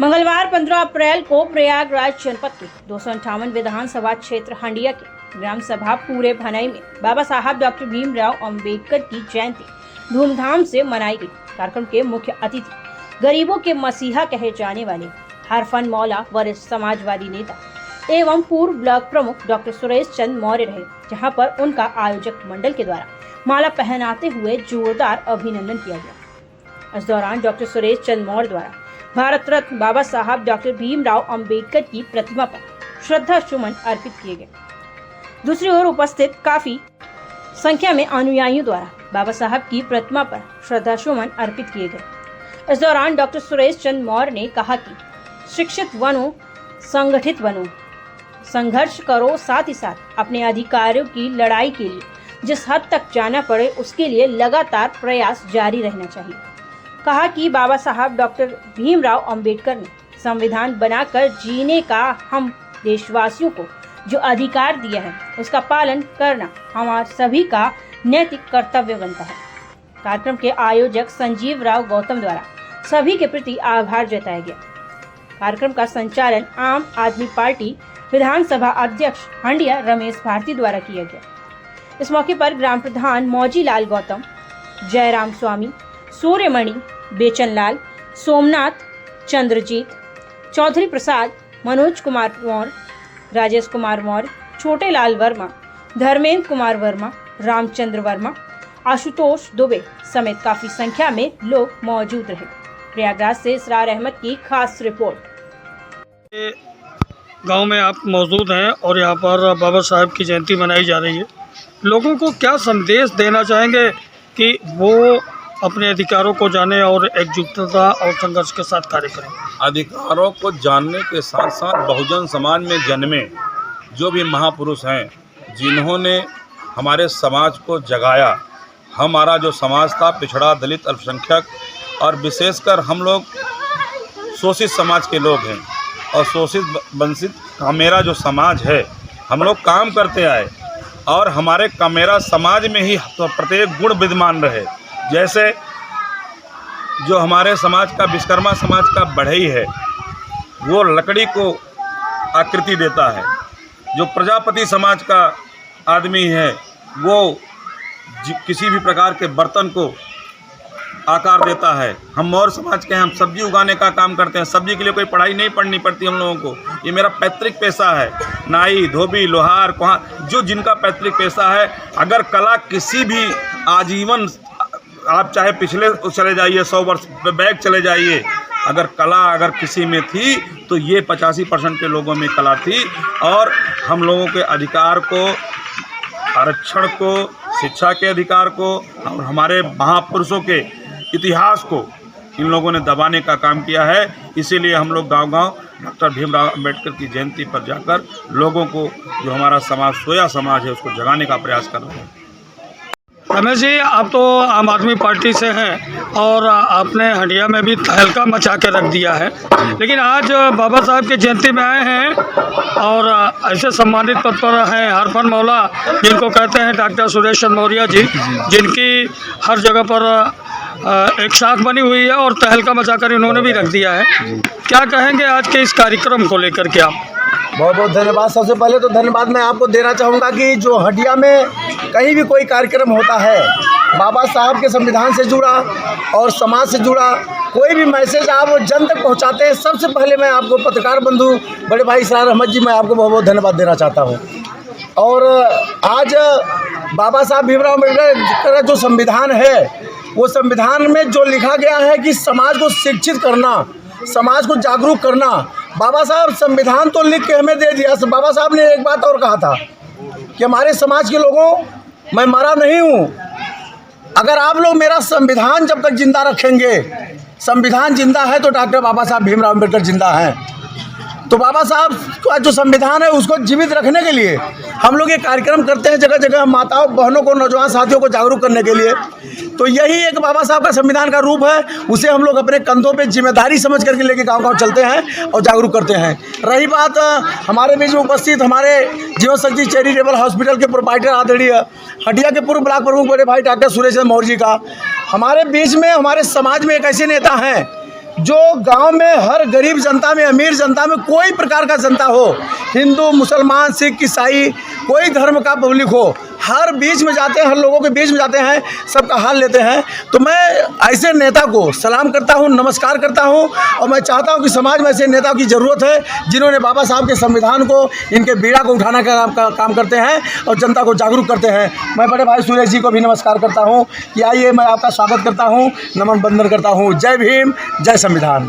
मंगलवार 15 अप्रैल को प्रयागराज जनपद के 258 विधानसभा क्षेत्र हंडिया के ग्राम सभा पूरे भनई में बाबा साहब डॉक्टर भीमराव अंबेडकर की जयंती धूमधाम से मनाई गई। कार्यक्रम के मुख्य अतिथि गरीबों के मसीहा कहे जाने वाले हरफन मौला वरिष्ठ समाजवादी नेता एवं पूर्व ब्लॉक प्रमुख डॉक्टर सुरेश चंद मौर्य रहे, जहां पर उनका आयोजक मंडल के द्वारा माला पहनाते हुए जोरदार अभिनंदन किया गया। इस दौरान डॉक्टर सुरेश चंद मौर्य द्वारा भारत रत्न बाबा साहब डॉक्टर भीमराव अंबेडकर की प्रतिमा पर श्रद्धा सुमन अर्पित किए गए। दूसरी ओर उपस्थित काफी संख्या में अनुयायियों द्वारा बाबा साहब की प्रतिमा पर श्रद्धा सुमन अर्पित किए गए। इस दौरान डॉक्टर सुरेश चंद मौर्य ने कहा कि शिक्षित बनो, संगठित बनो, संघर्ष करो, साथ ही साथ अपने अधिकारों की लड़ाई के लिए जिस हद तक जाना पड़े उसके लिए लगातार प्रयास जारी रहना चाहिए। कहा कि बाबा साहब डॉक्टर भीमराव अंबेडकर ने संविधान बनाकर जीने का हम देशवासियों को जो अधिकार दिया है उसका पालन करना हमारे सभी का नैतिक कर्तव्य बनता है। कार्यक्रम के आयोजक संजीव राव गौतम द्वारा सभी के प्रति आभार जताया गया। कार्यक्रम का संचालन आम आदमी पार्टी विधानसभा अध्यक्ष हंडिया रमेश भारती द्वारा किया गया। इस मौके पर ग्राम प्रधान मौजीलाल गौतम, जयराम स्वामी, सूर्यमणि, बेचनलाल, सोमनाथ, चंद्रजीत, चौधरी प्रसाद, मनोज कुमार मौर्य, राजेश कुमार मौर्य, छोटे लाल वर्मा, धर्मेंद्र कुमार वर्मा, रामचंद्र वर्मा, आशुतोष दुबे समेत काफी संख्या में लोग मौजूद रहे। प्रयागराज से इसरार अहमद की खास रिपोर्ट। गांव में आप मौजूद हैं और यहाँ पर बाबा साहब की जयंती मनाई जा रही है। लोगों को क्या संदेश देना चाहेंगे कि वो अपने अधिकारों को जाने और एकजुटता और संघर्ष के साथ कार्य करें? अधिकारों को जानने के साथ साथ बहुजन समाज में जन्मे जो भी महापुरुष हैं, जिन्होंने हमारे समाज को जगाया। हमारा जो समाज था पिछड़ा, दलित, अल्पसंख्यक और विशेषकर हम लोग शोषित समाज के लोग हैं और शोषित वंचित कामेरा जो समाज है, हम लोग काम करते आए और हमारे कामेरा समाज में ही तो प्रत्येक गुण विद्यमान रहे। जैसे जो हमारे समाज का विश्वकर्मा समाज का बढ़ई है वो लकड़ी को आकृति देता है, जो प्रजापति समाज का आदमी है वो किसी भी प्रकार के बर्तन को आकार देता है। हम मौर्य समाज के हैं, हम सब्जी उगाने का काम करते हैं। सब्जी के लिए कोई पढ़ाई नहीं पढ़नी पड़ती हम लोगों को। ये मेरा पैतृक पैसा है। नाई, धोबी, लोहार, कुम्हार, जो जिनका पैतृक पैसा है। अगर कला किसी भी आजीवन, आप चाहे पिछले चले जाइए 100 वर्ष बैक चले जाइए, अगर कला अगर किसी में थी तो ये 85% के लोगों में कला थी। और हम लोगों के अधिकार को, आरक्षण को, शिक्षा के अधिकार को और हमारे महापुरुषों के इतिहास को इन लोगों ने दबाने का काम किया है। इसीलिए हम लोग गांव-गांव डॉक्टर भीमराव अंबेडकर की जयंती पर जाकर लोगों को, जो हमारा समाज सोया समाज है, उसको जगाने का प्रयास कर रहे हैं। रमेश जी, आप तो आम आदमी पार्टी से हैं और आपने हंडिया में भी तहलका मचा के रख दिया है, लेकिन आज बाबा साहब की जयंती में आए हैं और ऐसे सम्मानित पद पर हैं हरफन मौला, जिनको कहते हैं डॉक्टर सुरेश चंद मौर्य जी, जिनकी हर जगह पर एक साख बनी हुई है और तहलका मचाकर इन्होंने भी रख दिया है। क्या कहेंगे आज के इस कार्यक्रम को लेकर के आप? बहुत बहुत धन्यवाद। सबसे पहले तो धन्यवाद मैं आपको देना चाहूँगा कि जो हंडिया में कहीं भी कोई कार्यक्रम होता है, बाबा साहब के संविधान से जुड़ा और समाज से जुड़ा कोई भी मैसेज आप जन तक पहुँचाते हैं। सबसे पहले मैं आपको पत्रकार बंधु बड़े भाई इसरार अहमद जी, मैं आपको बहुत बहुत धन्यवाद देना चाहता हूँ। और आज बाबा साहब भीमराव अम्बेडकर का जो संविधान है, वो संविधान में जो लिखा गया है कि समाज को शिक्षित करना, समाज को जागरूक करना, बाबा साहब संविधान तो लिख के हमें दे दिया। बाबा साहब ने एक बात और कहा था कि हमारे समाज के लोगों, मैं मरा नहीं हूँ, अगर आप लोग मेरा संविधान जब तक जिंदा रखेंगे, संविधान जिंदा है तो डॉक्टर बाबा साहब भीमराव अम्बेडकर जिंदा हैं। तो बाबा साहब का जो संविधान है उसको जीवित रखने के लिए हम लोग ये कार्यक्रम करते हैं, जगह जगह माताओं बहनों को, नौजवान साथियों को जागरूक करने के लिए। तो यही एक बाबा साहब का संविधान का रूप है, उसे हम लोग अपने कंधों पे जिम्मेदारी समझ करके लेके गांव-गांव चलते हैं और जागरूक करते हैं। रही बात हमारे बीच में उपस्थित हमारे जीवन शक्ति चैरिटेबल हॉस्पिटल के प्रोप्राइटर आदरणीय हंडिया के पूर्व ब्लॉक प्रमुख बड़े भाई डॉक्टर सुरेश चंद मौर्य जी का, हमारे बीच में, हमारे समाज में एक ऐसे नेता हैं जो गांव में हर गरीब जनता में, अमीर जनता में, कोई प्रकार का जनता हो, हिंदू, मुसलमान, सिख, ईसाई, कोई धर्म का पब्लिक हो, हर बीच में जाते हैं, हर लोगों के बीच में जाते हैं, सबका हाल लेते हैं। तो मैं ऐसे नेता को सलाम करता हूं, नमस्कार करता हूं, और मैं चाहता हूं कि समाज में ऐसे नेताओं की ज़रूरत है जिन्होंने बाबा साहब के संविधान को, इनके बीड़ा को उठाने का काम करते हैं और जनता को जागरूक करते हैं। मैं बड़े भाई सुरेश जी को भी नमस्कार करता हूं कि आइए, मैं आपका स्वागत करता हूं, नमन बंदन करता हूं। जय भीम, जय संविधान।